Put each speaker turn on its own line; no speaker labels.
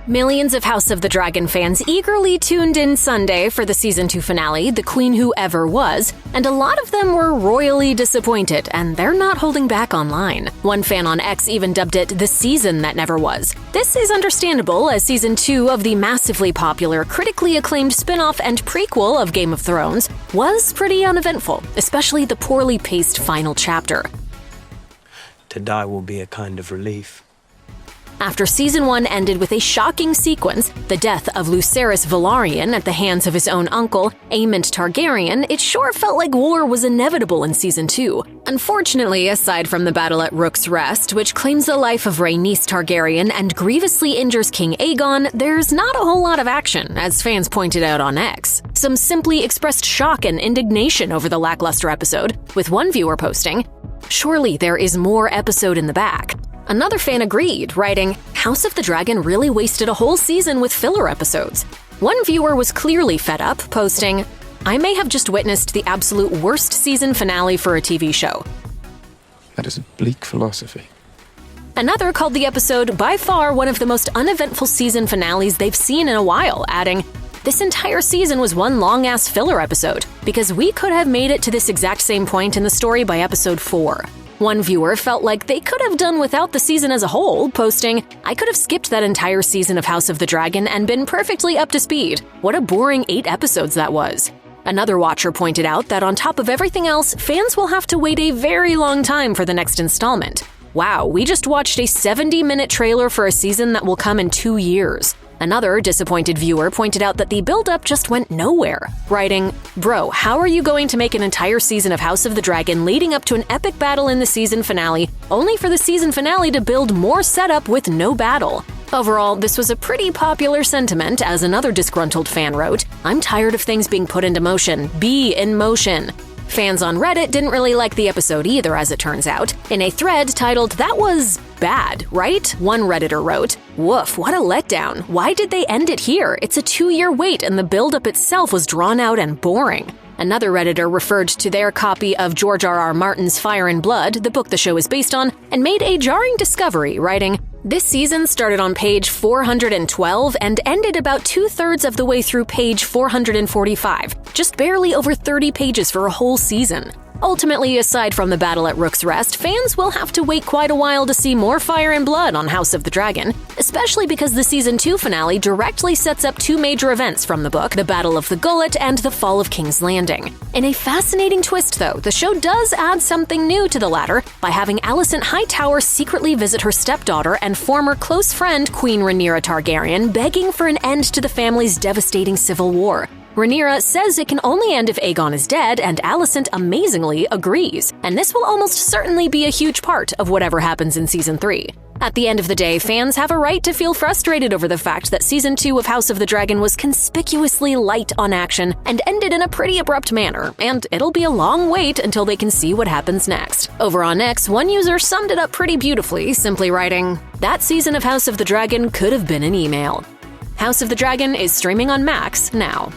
Millions of House of the Dragon fans eagerly tuned in Sunday for the Season 2 finale, The Queen Who Ever Was, and a lot of them were royally disappointed, and they're not holding back online. One fan on X even dubbed it the season that never was. This is understandable, as Season 2 of the massively popular, critically acclaimed spin-off and prequel of Game of Thrones was pretty uneventful, especially the poorly paced final chapter.
To die will be a kind of relief.
After Season 1 ended with a shocking sequence, the death of Lucerys Velaryon at the hands of his own uncle, Aemond Targaryen, it sure felt like war was inevitable in Season 2. Unfortunately, aside from the battle at Rook's Rest, which claims the life of Rhaenys Targaryen and grievously injures King Aegon, there's not a whole lot of action, as fans pointed out on X. Some simply expressed shock and indignation over the lackluster episode, with one viewer posting, "Surely there is more episode in the back." Another fan agreed, writing, "House of the Dragon really wasted a whole season with filler episodes." One viewer was clearly fed up, posting, "I may have just witnessed the absolute worst season finale for a TV show."
That is a bleak philosophy.
Another called the episode by far one of the most uneventful season finales they've seen in a while, adding, "This entire season was one long-ass filler episode, because we could have made it to this exact same point in the story by episode 4. One viewer felt like they could have done without the season as a whole, posting, "I could have skipped that entire season of House of the Dragon and been perfectly up to speed. What a boring 8 episodes that was." Another watcher pointed out that on top of everything else, fans will have to wait a very long time for the next installment. Wow, we just watched a 70-minute trailer for a season that will come in 2 years. Another disappointed viewer pointed out that the build-up just went nowhere, writing, "Bro, how are you going to make an entire season of House of the Dragon leading up to an epic battle in the season finale, only for the season finale to build more setup with no battle?" Overall, this was a pretty popular sentiment, as another disgruntled fan wrote, "I'm tired of things being put into motion. Be in motion." Fans on Reddit didn't really like the episode either, as it turns out. In a thread titled, "That was bad, right?" one Redditor wrote, "Woof, what a letdown. Why did they end it here? It's a 2-year wait and the build-up itself was drawn out and boring." Another Redditor referred to their copy of George R.R. Martin's Fire and Blood, the book the show is based on, and made a jarring discovery, writing, "This season started on page 412 and ended about 2/3 of the way through page 445, just barely over 30 pages for a whole season." Ultimately, aside from the battle at Rook's Rest, fans will have to wait quite a while to see more Fire and Blood on House of the Dragon, especially because the Season 2 finale directly sets up 2 major events from the book, the Battle of the Gullet and the Fall of King's Landing. In a fascinating twist, though, the show does add something new to the latter by having Alicent Hightower secretly visit her stepdaughter and former close friend Queen Rhaenyra Targaryen, begging for an end to the family's devastating civil war. Rhaenyra says it can only end if Aegon is dead, and Alicent amazingly agrees. And this will almost certainly be a huge part of whatever happens in Season 3. At the end of the day, fans have a right to feel frustrated over the fact that Season 2 of House of the Dragon was conspicuously light on action and ended in a pretty abrupt manner, and it'll be a long wait until they can see what happens next. Over on X, one user summed it up pretty beautifully, simply writing, "That season of House of the Dragon could have been an email." House of the Dragon is streaming on Max now.